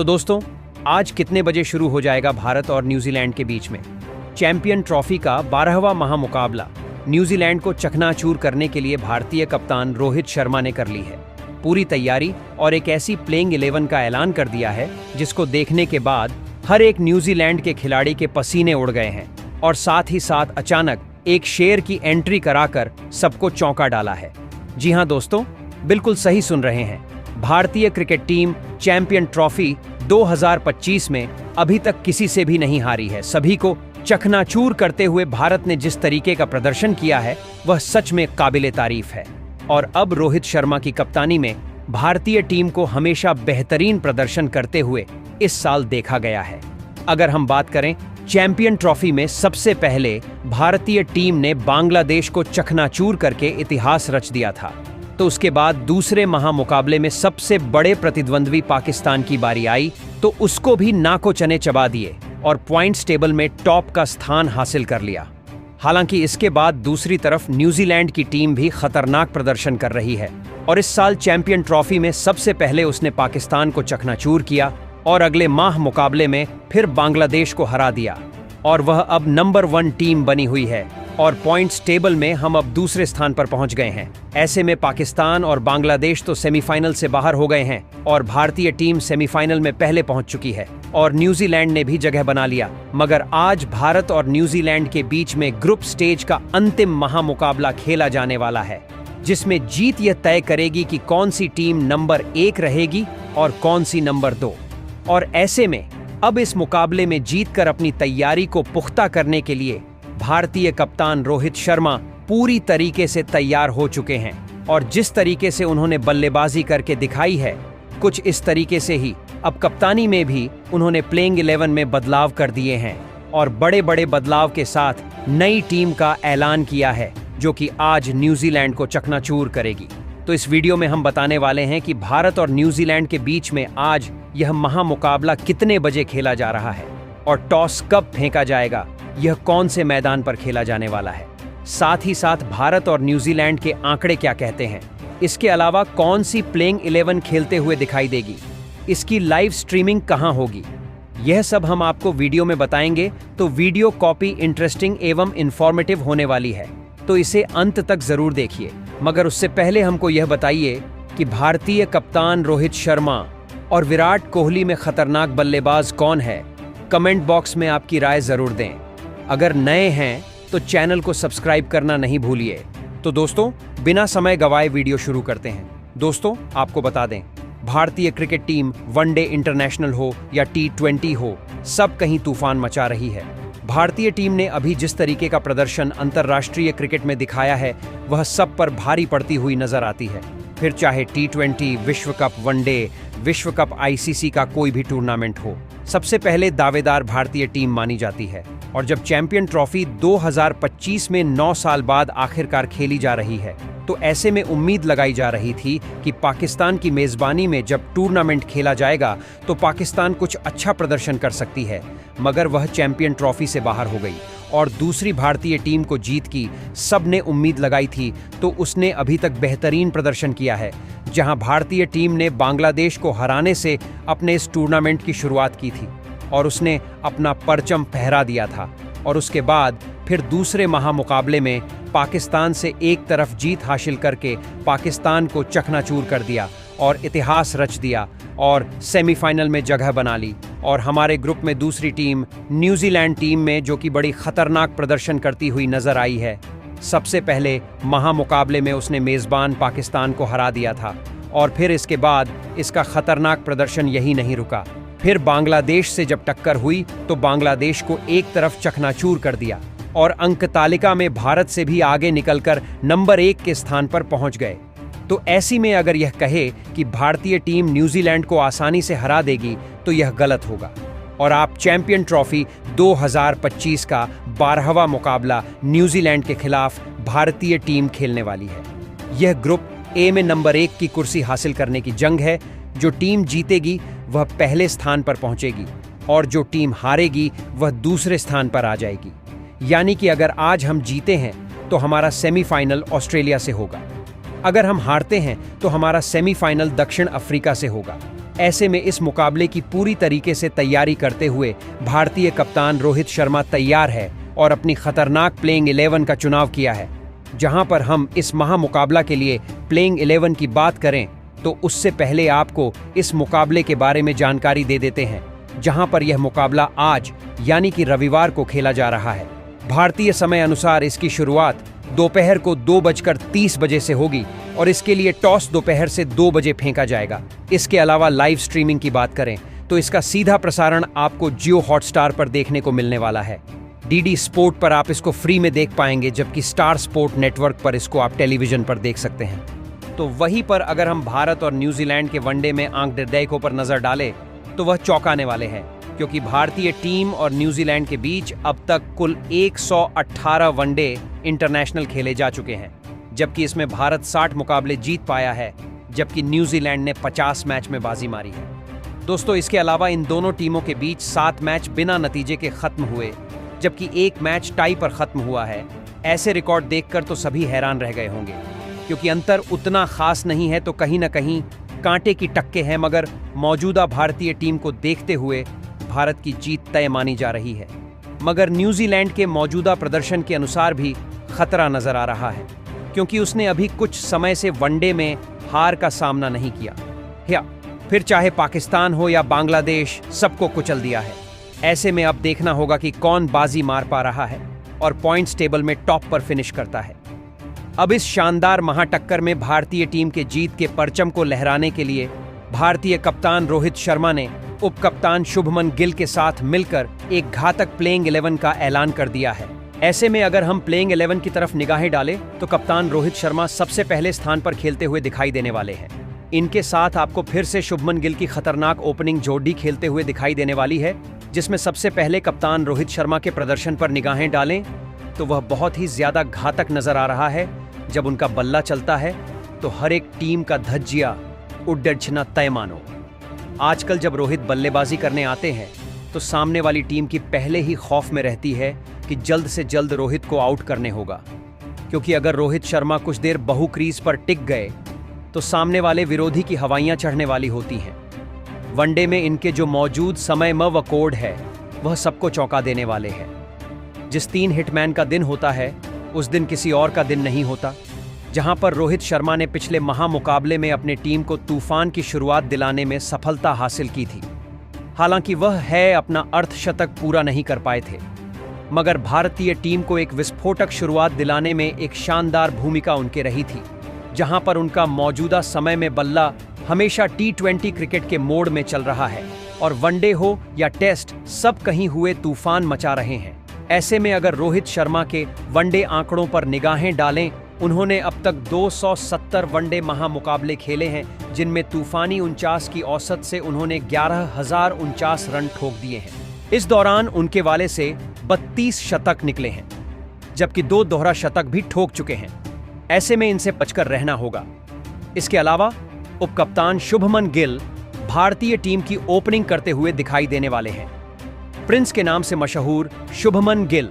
तो दोस्तों, आज कितने बजे शुरू हो जाएगा भारत और न्यूजीलैंड के बीच में चैंपियन ट्रॉफी का 12वां महामुकाबला? न्यूजीलैंड को चकनाचूर करने के लिए भारतीय कप्तान रोहित शर्मा ने कर ली है पूरी तैयारी और एक ऐसी प्लेइंग 11 का ऐलान कर दिया है जिसको देखने के बाद हर एक न्यूजीलैंड के खिलाड़ी के पसीने उड़ गए हैं और साथ ही साथ अचानक एक शेर की एंट्री कराकर सबको चौंका डाला है। जी हां दोस्तों, बिल्कुल सही सुन रहे हैं। भारतीय क्रिकेट टीम चैंपियन ट्रॉफी 2025 में अभी तक किसी से भी नहीं हारी है। सभी को चकनाचूर करते हुए भारत ने जिस तरीके का प्रदर्शन किया है वह सच में काबिले तारीफ है। और अब रोहित शर्मा की कप्तानी में भारतीय टीम को हमेशा बेहतरीन प्रदर्शन करते हुए इस साल देखा गया है। अगर हम बात करें चैंपियन ट्रॉफी में, सबसे पहले भारतीय टीम ने बांग्लादेश को चकनाचूर करके इतिहास रच दिया था। तो उसके बाद दूसरे महामुकाबले में सबसे बड़े प्रतिद्वंद्वी पाकिस्तान की बारी आई तो उसको भी नाको चने चबा दिए और पॉइंट्स टेबल में टॉप का स्थान हासिल कर लिया। हालांकि इसके बाद दूसरी तरफ न्यूजीलैंड की टीम भी खतरनाक प्रदर्शन कर रही है और इस साल चैंपियन ट्रॉफी में सबसे पहले उसने पाकिस्तान को चकनाचूर किया और अगले माह मुकाबले में फिर बांग्लादेश को हरा दिया और वह अब नंबर 1 टीम बनी हुई है और पॉइंट्स टेबल में हम अब दूसरे स्थान पर पहुंच गए हैं। ऐसे में पाकिस्तान और बांग्लादेश तो सेमीफाइनल से बाहर हो गए हैं और भारतीय टीम सेमीफाइनल में पहले पहुंच चुकी है और न्यूजीलैंड ने भी जगह बना लिया। मगर आज भारत और न्यूजीलैंड के बीच में ग्रुप स्टेज का अंतिम महामुकाबला खेला जाने वाला है, जिसमें जीत यह तय करेगी कि कौन सी टीम नंबर 1 रहेगी और कौन सी नंबर 2। और ऐसे में अब इस मुकाबले में जीतकर अपनी तैयारी को पुख्ता करने के लिए भारतीय कप्तान रोहित शर्मा पूरी तरीके से तैयार हो चुके हैं और जिस तरीके से उन्होंने बल्लेबाजी करके दिखाई है, कुछ इस तरीके से ही अब कप्तानी में भी उन्होंने प्लेइंग 11 में बदलाव कर दिए हैं और बड़े बड़े बदलाव के साथ नई टीम का ऐलान किया है जो कि आज न्यूजीलैंड को चकनाचूर करेगी। तो इस वीडियो में हम बताने वाले हैं कि भारत और न्यूजीलैंड के बीच में आज यह महामुकाबला कितने बजे खेला जा रहा है और टॉस कब फेंका जाएगा, यह कौन से मैदान पर खेला जाने वाला है। साथ ही साथ भारत और न्यूजीलैंड के आंकड़े क्या कहते हैं, इसके अलावा कौन सी प्लेइंग 11 खेलते हुए दिखाई देगी, इसकी लाइव स्ट्रीमिंग कहां होगी, यह सब हम आपको वीडियो में बताएंगे। तो वीडियो कॉपी इंटरेस्टिंग एवं इंफॉर्मेटिव होने वाली है, तो इसे अंत तक जरूर देखिए। मगर उससे पहले हमको यह बताइए कि भारतीय कप्तान रोहित शर्मा और विराट कोहली में खतरनाक बल्लेबाज कौन है। कमेंट बॉक्स में आपकी राय जरूर दें। अगर नए हैं तो चैनल को सब्सक्राइब करना नहीं भूलिए। तो दोस्तों, बिना समय गवाए वीडियो शुरू करते हैं। दोस्तों, आपको बता दें, भारतीय क्रिकेट टीम वनडे इंटरनेशनल हो या T20 हो, सब कहीं तूफान मचा रही है। भारतीय टीम ने अभी जिस तरीके का प्रदर्शन अंतर्राष्ट्रीय क्रिकेट में दिखाया है वह सब पर भारी पड़ती हुई नजर आती है। फिर चाहे T20, विश्व कप, वनडे, विश्व कप, ICC का कोई भी टूर्नामेंट हो, सबसे पहले दावेदार भारतीय टीम मानी जाती है। और जब चैंपियन ट्रॉफी 2025 में 9 साल बाद आखिरकार खेली जा रही है तो ऐसे में उम्मीद लगाई जा रही थी कि पाकिस्तान की मेजबानी में जब टूर्नामेंट खेला जाएगा तो पाकिस्तान कुछ अच्छा प्रदर्शन कर सकती है। मगर वह चैंपियन ट्रॉफी से बाहर हो गई और दूसरी भारतीय टीम को जीत की सबने उम्मीद लगाई थी तो उसने अभी तक बेहतरीन प्रदर्शन किया है। जहां भारतीय टीम ने बांग्लादेश को हराने से अपने इस टूर्नामेंट की शुरुआत की थी और उसने अपना परचम फहरा दिया था और उसके बाद फिर दूसरे महामुकाबले में पाकिस्तान से एक तरफ जीत हासिल करके पाकिस्तान को चकनाचूर कर दिया और इतिहास रच दिया और सेमीफाइनल में जगह बना ली। और हमारे ग्रुप में दूसरी टीम न्यूजीलैंड टीम में, जो कि बड़ी खतरनाक प्रदर्शन करती हुई नजर आई है, सबसे पहले महामुकाबले में उसने मेजबान पाकिस्तान को हरा दिया था और फिर इसके बाद इसका खतरनाक प्रदर्शन यही नहीं रुका। फिर बांग्लादेश से जब टक्कर हुई तो बांग्लादेश को एक तरफ चकनाचूर कर दिया और अंक तालिका में भारत से भी आगे निकलकर नंबर 1 के स्थान पर पहुंच गए। तो ऐसी में अगर यह कहे कि भारतीय टीम न्यूजीलैंड को आसानी से हरा देगी तो यह गलत होगा। और आप चैंपियन ट्रॉफी 2025 का 12वां मुकाबला न्यूजीलैंड के खिलाफ भारतीय टीम खेलने वाली है। यह ग्रुप ए में नंबर 1 की कुर्सी हासिल करने की जंग है। जो टीम जीतेगी वह पहले स्थान पर पहुंचेगी और जो टीम हारेगी वह दूसरे स्थान पर आ जाएगी। यानी कि अगर आज हम जीते हैं तो हमारा सेमीफाइनल ऑस्ट्रेलिया से होगा, अगर हम हारते हैं तो हमारा सेमीफाइनल दक्षिण अफ्रीका से होगा ऐसे में इस मुकाबले की पूरी तरीके से तैयारी करते हुए भारतीय कप्तान रोहित शर्मा तैयार है और अपनी खतरनाक प्लेइंग 11 का चुनाव किया है। जहां पर हम इस महामुकाबला के लिए प्लेइंग 11 की बात करें तो उससे पहले आपको इस मुकाबले के बारे में जानकारी दे देते हैं, जहां पर यह मुकाबला आज यानी कि रविवार को खेला जा रहा है। भारतीय समय अनुसार इसकी शुरुआत दोपहर को 2:30 बजे से होगी और इसके लिए टॉस दोपहर से 2 बजे फेंका जाएगा। इसके अलावा लाइव स्ट्रीमिंग की बात करें तो इसका सीधा प्रसारण आपको जियो हॉटस्टार पर देखने को मिलने वाला है। डीडी स्पोर्ट पर आप इसको फ्री में देख पाएंगे, जबकि स्टार स्पोर्ट नेटवर्क पर इसको आप टेलीविजन पर देख सकते हैं। तो वहीं पर अगर हम भारत और न्यूजीलैंड के वनडे में आंख निर्णायकों पर नजर डालें तो वह चौंकाने वाले हैं, क्योंकि भारतीय टीम और न्यूजीलैंड के बीच अब तक कुल 118 वनडे इंटरनेशनल खेले जा चुके हैं, जबकि इसमें भारत 60 मुकाबले जीत पाया है, जबकि न्यूजीलैंड ने 50 मैच में बाजी मारी है। दोस्तों, इसके अलावा इन दोनों टीमों के बीच 7 मैच बिना नतीजे के खत्म हुए, जबकि 1 मैच टाई पर खत्म हुआ है। ऐसे रिकॉर्ड देखकर तो सभी हैरान रह गए होंगे, क्योंकि अंतर उतना खास नहीं है तो कहीं ना कहीं कांटे की टक्के हैं, मगर मौजूदा भारतीय टीम को देखते हुए भारत की जीत तय मानी जा रही है। मगर न्यूजीलैंड के मौजूदा प्रदर्शन के अनुसार भी खतरा नजर आ रहा है, क्योंकि उसने अभी कुछ समय से वनडे में हार का सामना नहीं किया, या फिर चाहे पाकिस्तान हो या बांग्लादेश, सबको कुचल दिया है। ऐसे में अब देखना होगा कि कौन बाजी मार पा रहा है और पॉइंट्स टेबल में टॉप पर फिनिश करता है। अब इस शानदार महाटक्कर में भारतीय टीम के जीत के परचम को लहराने के लिए भारतीय कप्तान रोहित शर्मा ने उप कप्तान शुभमन गिल के साथ मिलकर एक घातक प्लेइंग 11 का ऐलान कर दिया है। ऐसे में अगर हम प्लेइंग 11 की तरफ निगाहें डालें तो कप्तान रोहित शर्मा सबसे पहले स्थान पर खेलते हुए दिखाई देने वाले हैं। इनके साथ आपको फिर से शुभमन गिल की खतरनाक ओपनिंग जोड़ी खेलते हुए दिखाई देने वाली है, जिसमें सबसे पहले कप्तान रोहित शर्मा के प्रदर्शन पर निगाहें डालें तो वह बहुत ही ज्यादा घातक नजर आ रहा है। जब उनका बल्ला चलता है तो हर एक टीम का धज्जिया उड्डछना तय मानो। आजकल जब रोहित बल्लेबाजी करने आते हैं तो सामने वाली टीम की पहले ही खौफ में रहती है कि जल्द से जल्द रोहित को आउट करने होगा, क्योंकि अगर रोहित शर्मा कुछ देर बहु क्रीज पर टिक गए तो सामने वाले विरोधी की हवाइयां चढ़ने वाली होती हैं। वनडे में इनके जो मौजूद समय व कोड है वह सबको चौंका देने वाले हैं। जिस 3 हिटमैन का दिन होता है उस दिन किसी और का दिन नहीं होता। जहां पर रोहित शर्मा ने पिछले महामुकाबले में अपनी टीम को तूफान की शुरुआत दिलाने में सफलता हासिल की थी। हालांकि वह अपना अर्धशतक पूरा नहीं कर पाए थे, मगर भारतीय टीम को एक विस्फोटक शुरुआत दिलाने में एक शानदार भूमिका उनके रही थी, जहां पर उनका मौजूदा समय में बल्ला हमेशा T20 क्रिकेट के मोड में चल रहा है और वनडे हो या टेस्ट, सब कहीं हुए तूफान मचा रहे हैं। ऐसे में अगर रोहित शर्मा के वनडे आंकड़ों पर निगाहें डालें, उन्होंने अब तक 270 वनडे महामुकाबले खेले हैं, जिनमें तूफानी 49 की औसत से उन्होंने 11,049 रन ठोक दिए हैं। इस दौरान उनके वाले से 32 शतक निकले हैं, जबकि 2 दोहरा शतक भी ठोक चुके हैं। ऐसे में इनसे बचकर रहना होगा। इसके अलावा उप कप्तान शुभमन गिल भारतीय टीम की ओपनिंग करते हुए दिखाई देने वाले हैं। प्रिंस के नाम से मशहूर शुभमन गिल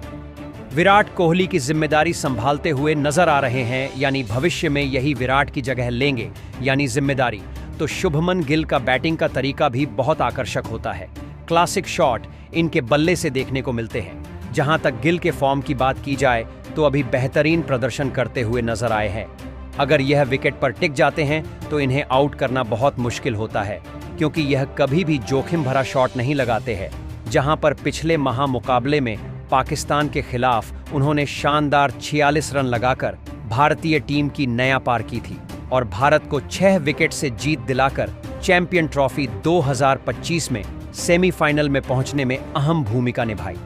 विराट कोहली की जिम्मेदारी संभालते हुए नजर आ रहे हैं, यानी भविष्य में यही विराट की जगह लेंगे, यानी जिम्मेदारी। तो शुभमन गिल का बैटिंग का तरीका भी बहुत आकर्षक होता है। क्लासिक शॉट इनके बल्ले से देखने को मिलते हैं। जहां तक गिल के फॉर्म की बात की जाए तो अभी बेहतरीन प्रदर्शन करते हुए नजर आए हैं। अगर यह विकेट पर टिक जाते हैं तो इन्हें आउट करना बहुत मुश्किल होता है, क्योंकि यह कभी भी जोखिम भरा शॉट नहीं लगाते हैं। जहां पर पिछले महामुकाबले में पाकिस्तान के खिलाफ उन्होंने शानदार 46 रन लगाकर भारतीय टीम की नया पार की थी और भारत को 6 विकेट से जीत दिलाकर चैंपियन ट्रॉफी 2025 में सेमीफाइनल में पहुंचने में अहम भूमिका निभाई।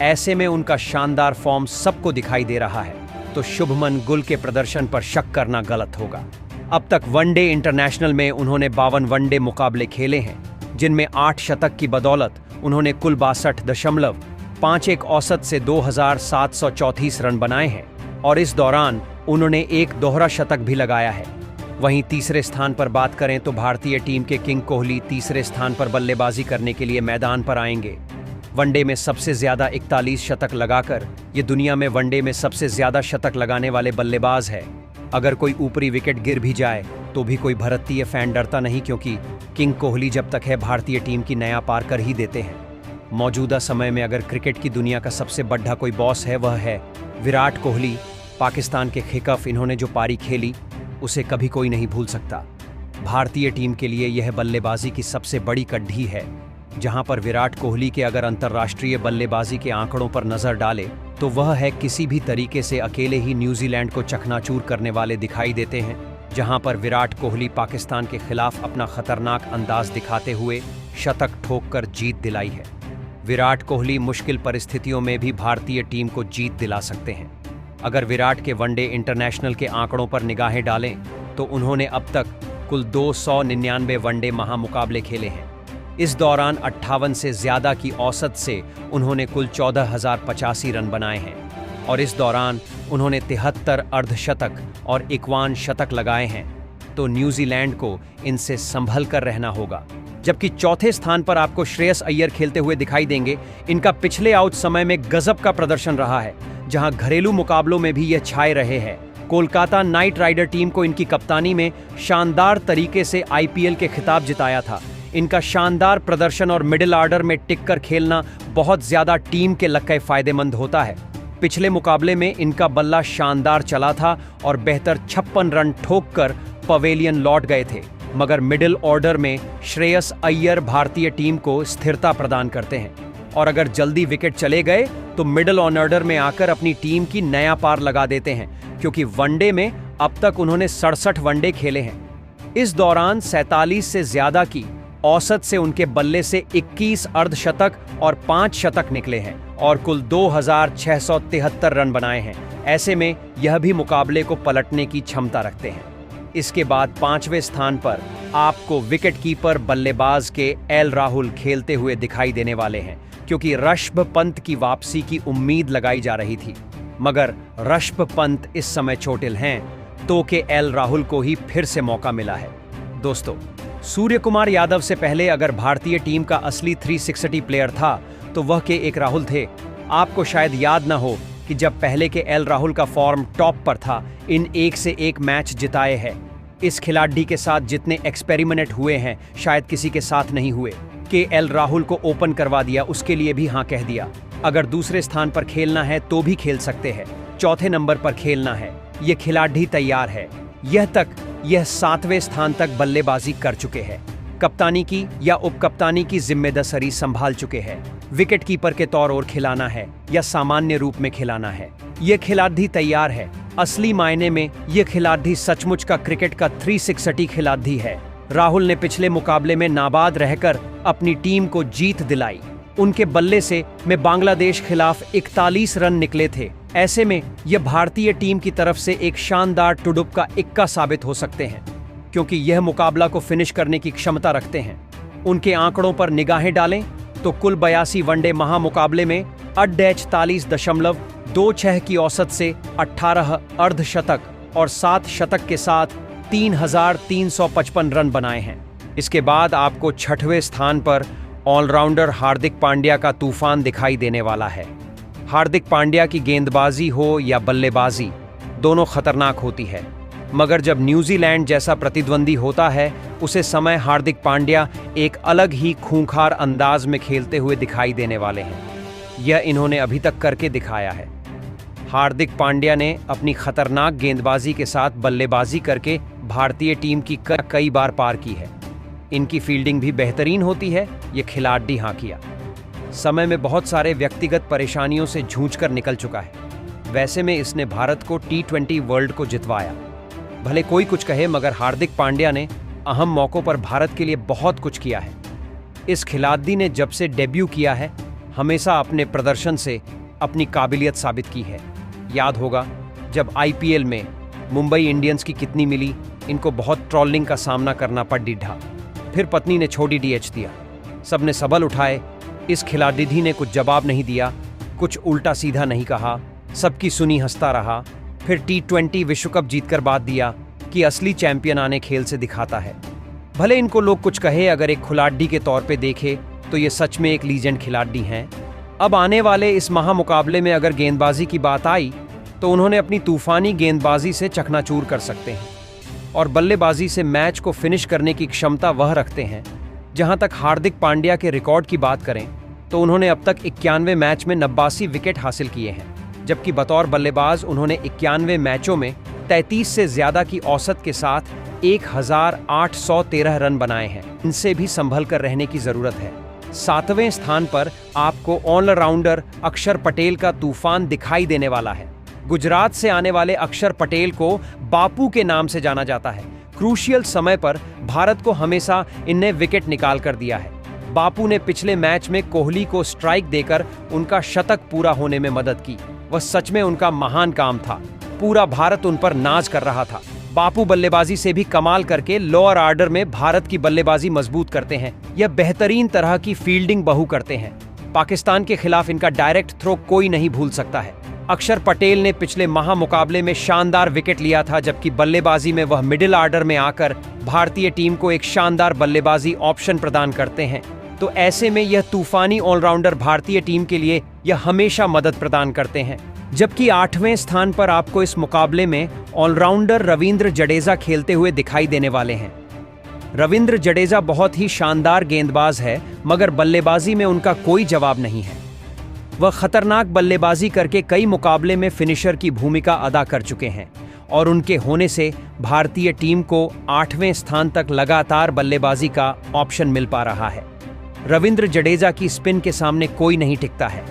ऐसे में उनका शानदार फॉर्म सबको दिखाई दे रहा है, तो शुभमन गिल के प्रदर्शन पर शक करना गलत होगा। अब तक वनडे इंटरनेशनल में उन्होंने 52 वनडे मुकाबले खेले हैं, जिनमें 8 शतक की बदौलत उन्होंने कुल 62.51 औसत से 2,734 रन बनाए हैं और इस दौरान उन्होंने एक दोहरा शतक भी लगाया है। वहीं तीसरे स्थान पर बात करें तो भारतीय टीम के किंग कोहली तीसरे स्थान पर बल्लेबाजी करने के लिए मैदान पर आएंगे। वनडे में सबसे ज्यादा 41 शतक लगाकर ये दुनिया में वनडे में सबसे ज्यादा शतक लगाने वाले बल्लेबाज है। अगर कोई ऊपरी विकेट गिर भी जाए तो भी कोई भारतीय फैन डरता नहीं, क्योंकि किंग कोहली जब तक है भारतीय टीम की नया पार कर ही देते हैं। मौजूदा समय में अगर क्रिकेट की दुनिया का सबसे बड़ा कोई बॉस है वह है विराट कोहली। पाकिस्तान के खिलाफ इन्होंने जो पारी खेली उसे कभी कोई नहीं भूल सकता। भारतीय टीम के लिए यह बल्लेबाजी की सबसे बड़ी कड़ी है, जहां पर विराट कोहली के अगर अंतर्राष्ट्रीय बल्लेबाजी के आंकड़ों पर नजर डाले तो वह है किसी भी तरीके से अकेले ही न्यूजीलैंड को चकनाचूर करने वाले दिखाई देते हैं। जहां पर विराट कोहली पाकिस्तान के खिलाफ अपना खतरनाक अंदाज दिखाते हुए शतक ठोककर जीत दिलाई है। विराट कोहली मुश्किल परिस्थितियों में भी भारतीय टीम को जीत दिला सकते हैं। अगर विराट के वनडे इंटरनेशनल के आंकड़ों पर निगाहें डालें तो उन्होंने अब तक कुल 299 वनडे महामुकाबले खेले हैं। इस दौरान 58 से ज्यादा की औसत से उन्होंने कुल 14,085 रन बनाए हैं और इस दौरान उन्होंने 73 अर्धशतक और 51 शतक लगाए हैं। तो न्यूजीलैंड को इनसे संभल कर रहना होगा। जबकि चौथे स्थान पर आपको श्रेयस अय्यर खेलते हुए दिखाई देंगे। इनका पिछले आउट समय में गजब का प्रदर्शन रहा है, जहां घरेलू मुकाबलों में भी ये छाए रहे हैं। कोलकाता नाइट राइडर टीम को इनकी कप्तानी में शानदार तरीके से आईपीएल के खिताब जिताया था। इनका शानदार प्रदर्शन और मिडिल ऑर्डर में टिककर खेलना बहुत ज्यादा टीम के लिए फायदेमंद होता है। पिछले मुकाबले में इनका बल्ला शानदार चला था और बेहतर 56 रन ठोककर पवेलियन लौट गए थे, मगर मिडिल ऑर्डर में श्रेयस अय्यर भारतीय टीम को स्थिरता प्रदान करते हैं और अगर जल्दी विकेट चले गए तो मिडिल ऑर्डर में आकर अपनी टीम की नया पार लगा देते हैं, क्योंकि वनडे में अब तक उन्होंने 67 वनडे खेले हैं। इस दौरान 47 से ज्यादा की औसत से उनके बल्ले से 21 अर्धशतक और 5 शतक निकले हैं और कुल 2,673 रन बनाए हैं। ऐसे में यह भी मुकाबले को पलटने की क्षमता रखते हैं। इसके बाद 5वें स्थान पर आपको विकेटकीपर बल्लेबाज के एल राहुल खेलते हुए दिखाई देने वाले हैं, क्योंकि ऋषभ पंत की वापसी की उम्मीद लगाई जा रही थी, मगर ऋषभ पंत इस समय चोटिल हैं तो के एल राहुल को ही फिर से मौका मिला है। दोस्तों, सूर्य कुमार यादव से पहले अगर भारतीय टीम का असली 360 प्लेयर था तो वह के एक राहुल थे। आपको शायद याद न हो कि जब पहले के एल राहुल का फॉर्म टॉप पर था, इन एक से एक मैच जिताए हैं। इस खिलाड़ी के साथ जितने एक्सपेरिमेंट हुए हैं शायद किसी के साथ नहीं हुए। के एल राहुल को ओपन करवा दिया, उसके लिए भी हाँ कह दिया। अगर दूसरे स्थान पर खेलना है तो भी खेल सकते हैं, चौथे नंबर पर खेलना है, ये खिलाड़ी तैयार है। यह 7वें स्थान तक बल्लेबाजी कर चुके हैं। कप्तानी की या उपकप्तानी की जिम्मेदारी संभाल चुके हैं। विकेट कीपर के तौर और खिलाना है या सामान्य रूप में खिलाना है, ये खिलाड़ी तैयार है। असली मायने में ये खिलाड़ी सचमुच का क्रिकेट का 360 खिलाड़ी है। राहुल ने पिछले मुकाबले में नाबाद रहकर अपनी टीम को जीत दिलाई। उनके बल्ले से में बांग्लादेश खिलाफ 41 रन निकले थे। ऐसे में यह भारतीय टीम की तरफ से एक शानदार टुडुप का इक्का साबित हो सकते हैं, क्योंकि यह मुकाबला को फिनिश करने की क्षमता रखते हैं। उनके आंकड़ों पर निगाहें डालें तो कुल 82 वनडे महामुकाबले में 48.26 की औसत से 18 अर्धशतक और 7 शतक के साथ 3,355 रन बनाए हैं। इसके बाद आपको 6वें स्थान पर ऑलराउंडर हार्दिक पांड्या का तूफान दिखाई देने वाला है। हार्दिक पांड्या की गेंदबाजी हो या बल्लेबाजी, दोनों खतरनाक होती है, मगर जब न्यूजीलैंड जैसा प्रतिद्वंदी होता है उसे समय हार्दिक पांड्या एक अलग ही खूंखार अंदाज में खेलते हुए दिखाई देने वाले हैं। यह इन्होंने अभी तक करके दिखाया है। हार्दिक पांड्या ने अपनी खतरनाक गेंदबाजी के साथ बल्लेबाजी करके भारतीय टीम की कई बार पार की है। इनकी फील्डिंग भी बेहतरीन होती है। ये खिलाड़ी हाँ किया समय में बहुत सारे व्यक्तिगत परेशानियों से जूझकर निकल चुका है। वैसे में इसने भारत को T20 वर्ल्ड को जितवाया। भले कोई कुछ कहे, मगर हार्दिक पांड्या ने अहम मौकों पर भारत के लिए बहुत कुछ किया है। इस खिलाड़ी ने जब से डेब्यू किया है हमेशा अपने प्रदर्शन से अपनी काबिलियत साबित की है। याद होगा जब IPL में मुंबई इंडियंस की कितनी मिली, इनको बहुत ट्रोलिंग का सामना करना पड़ डिढ़ा। फिर पत्नी ने छोड़ी DH दिया, सबने सबल उठाए। इस खिलाड़ी ने कुछ जवाब नहीं दिया, कुछ उल्टा सीधा नहीं कहा, सबकी सुनी हंसता रहा। फिर T20 विश्व कप जीतकर बात दिया कि असली चैंपियन आने खेल से दिखाता है। भले इनको लोग कुछ कहे, अगर एक खिलाड़ी के तौर पे देखे तो ये सच में एक लीजेंड खिलाड़ी हैं। अब आने वाले इस महामुकाबले में अगर गेंदबाजी की बात आई तो उन्होंने अपनी तूफानी गेंदबाजी से चकनाचूर कर सकते हैं और बल्लेबाजी से मैच को फिनिश करने की क्षमता वह रखते हैं। जहां तक हार्दिक पांड्या के रिकॉर्ड की बात करें तो उन्होंने अब तक 91 मैच में 89 विकेट हासिल किए हैं, जबकि बतौर बल्लेबाज उन्होंने 91 मैचों में 33 से ज्यादा की औसत के साथ 1813 रन बनाए हैं। इनसे भी संभल कर रहने की जरूरत है। 7वें स्थान पर आपको ऑलराउंडर अक्षर पटेल का तूफान दिखाई देने वाला है। गुजरात से आने वाले अक्षर पटेल को बापू के नाम से जाना जाता है। क्रूशियल समय पर भारत को हमेशा इन्हें विकेट निकाल कर दिया है। बापू ने पिछले मैच में कोहली को स्ट्राइक देकर उनका शतक पूरा होने में मदद की। वह सच में उनका महान काम था। पूरा भारत उन पर नाज कर रहा था। बापू बल्लेबाजी से भी कमाल करके लोअर ऑर्डर में भारत की बल्लेबाजी मजबूत करते हैं। यह बेहतरीन तरह की फील्डिंग बहू करते हैं। पाकिस्तान के खिलाफ इनका डायरेक्ट थ्रो कोई नहीं भूल सकता है। अक्षर पटेल ने पिछले महामुकाबले में शानदार विकेट लिया था, जबकि बल्लेबाजी में वह मिडिल ऑर्डर में आकर भारतीय टीम को एक शानदार बल्लेबाजी ऑप्शन प्रदान करते हैं। तो ऐसे में यह तूफानी ऑलराउंडर भारतीय टीम के लिए यह हमेशा मदद प्रदान करते हैं। जबकि 8वें स्थान पर आपको इस मुकाबले में ऑलराउंडर रविंद्र जडेजा खेलते हुए दिखाई देने वाले हैं। रविंद्र जडेजा बहुत ही शानदार गेंदबाज है, मगर बल्लेबाजी में उनका कोई जवाब नहीं है। वह खतरनाक बल्लेबाजी करके कई मुकाबले में फिनिशर की भूमिका अदा कर चुके हैं और उनके होने से भारतीय टीम को 8वें स्थान तक लगातार बल्लेबाजी का ऑप्शन मिल पा रहा है। रविंद्र जडेजा की स्पिन के सामने कोई नहीं टिकता है,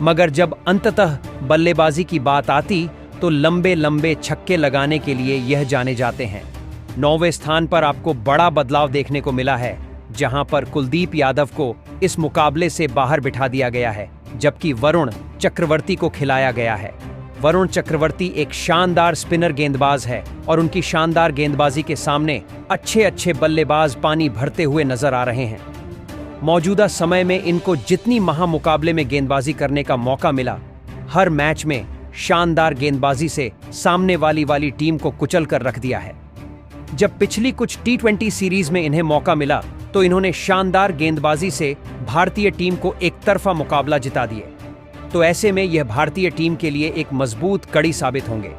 मगर जब अंततः बल्लेबाजी की बात आती तो लंबे लंबे छक्के लगाने के लिए यह जाने जाते हैं। 9वें स्थान पर आपको बड़ा बदलाव देखने को मिला है, जहां पर कुलदीप यादव को इस मुकाबले से बाहर बिठा दिया गया है, जबकि वरुण चक्रवर्ती को खिलाया गया है। वरुण चक्रवर्ती एक शानदार स्पिनर गेंदबाज है और उनकी शानदार गेंदबाजी के सामने अच्छे अच्छे बल्लेबाज पानी भरते हुए नजर आ रहे हैं। मौजूदा समय में इनको जितनी महामुकाबले में गेंदबाजी करने का मौका मिला, हर मैच में शानदार गेंदबाजी से सामने वाली टीम को कुचल कर रख दिया है। जब पिछली कुछ T20 सीरीज में इन्हें मौका मिला तो इन्होंने शानदार गेंदबाजी से भारतीय टीम को एक तरफा मुकाबला जिता दिए। तो ऐसे में यह भारतीय टीम के लिए एक मजबूत कड़ी साबित होंगे।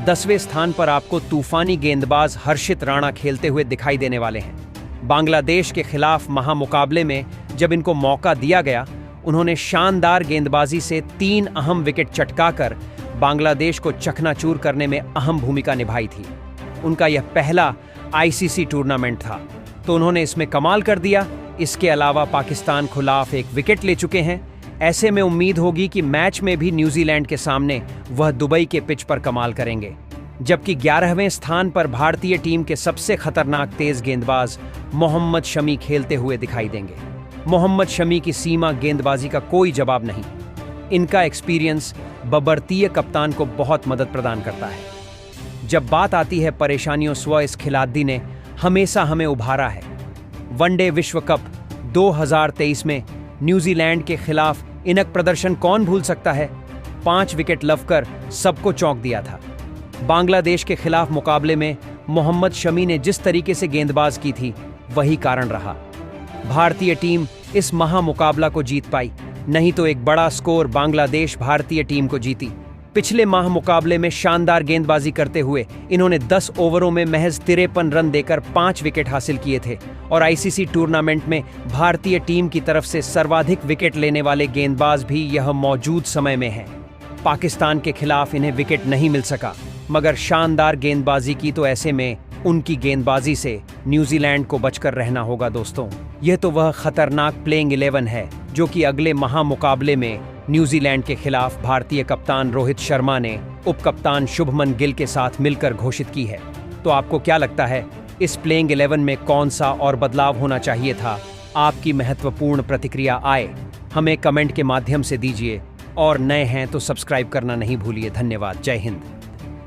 10वें स्थान पर आपको तूफानी गेंदबाज हर्षित राणा खेलते हुए दिखाई देने वाले हैं। बांग्लादेश के खिलाफ महामुकाबले में जब इनको मौका दिया गया, उन्होंने शानदार गेंदबाजी से 3 अहम विकेट चटकाकर बांग्लादेश को चकनाचूर करने में अहम भूमिका निभाई थी। उनका यह पहला ICC टूर्नामेंट था, तो उन्होंने इसमें कमाल कर दिया। इसके अलावा पाकिस्तान खिलाफ एक विकेट ले चुके हैं। ऐसे में उम्मीद होगी कि मैच में भी न्यूजीलैंड के सामने वह दुबई के पिच पर कमाल करेंगे। जबकि 11वें स्थान पर भारतीय टीम के सबसे खतरनाक तेज गेंदबाज मोहम्मद शमी खेलते हुए दिखाई देंगे। मोहम्मद शमी की सीमा गेंदबाजी का कोई जवाब नहीं। इनका एक्सपीरियंस बबरतीय कप्तान को बहुत मदद प्रदान करता है। जब बात आती है परेशानियों स्व, इस खिलाड़ी ने हमेशा हमें उभारा है। वनडे विश्व कप 2023 में न्यूजीलैंड के खिलाफ इनका प्रदर्शन कौन भूल सकता है। 5 विकेट लवकर सबको चौंक दिया था। बांग्लादेश के खिलाफ मुकाबले में मोहम्मद शमी ने जिस तरीके से गेंदबाज की थी, वही कारण रहा। भारतीय टीम इस महामुकाबला को जीत पाई, नहीं तो एक बड़ा स्कोर बांग्लादेश भारतीय टीम को जीती। पिछले माह मुकाबले में शानदार गेंदबाजी करते हुए इन्होंने 10 ओवरों में महज 53 रन देकर 5 विकेट हासिल किए थे और ICC टूर्नामेंट में भारतीय टीम की तरफ से सर्वाधिक विकेट लेने वाले गेंदबाज भी यह मौजूद समय में हैं। पाकिस्तान के खिलाफ इन्हें विकेट नहीं मिल सका, मगर शानदार गेंदबाजी की, तो ऐसे में उनकी गेंदबाजी से न्यूजीलैंड को बचकर रहना होगा। दोस्तों, यह तो वह खतरनाक प्लेइंग 11 है जो कि अगले महामुकाबले में न्यूजीलैंड के खिलाफ भारतीय कप्तान रोहित शर्मा ने उप कप्तान शुभमन गिल के साथ मिलकर घोषित की है। तो आपको क्या लगता है, इस प्लेइंग 11 में कौन सा और बदलाव होना चाहिए था? आपकी महत्वपूर्ण प्रतिक्रिया आए हमें कमेंट के माध्यम से दीजिए और नए हैं तो सब्सक्राइब करना नहीं भूलिए। धन्यवाद। जय हिंद।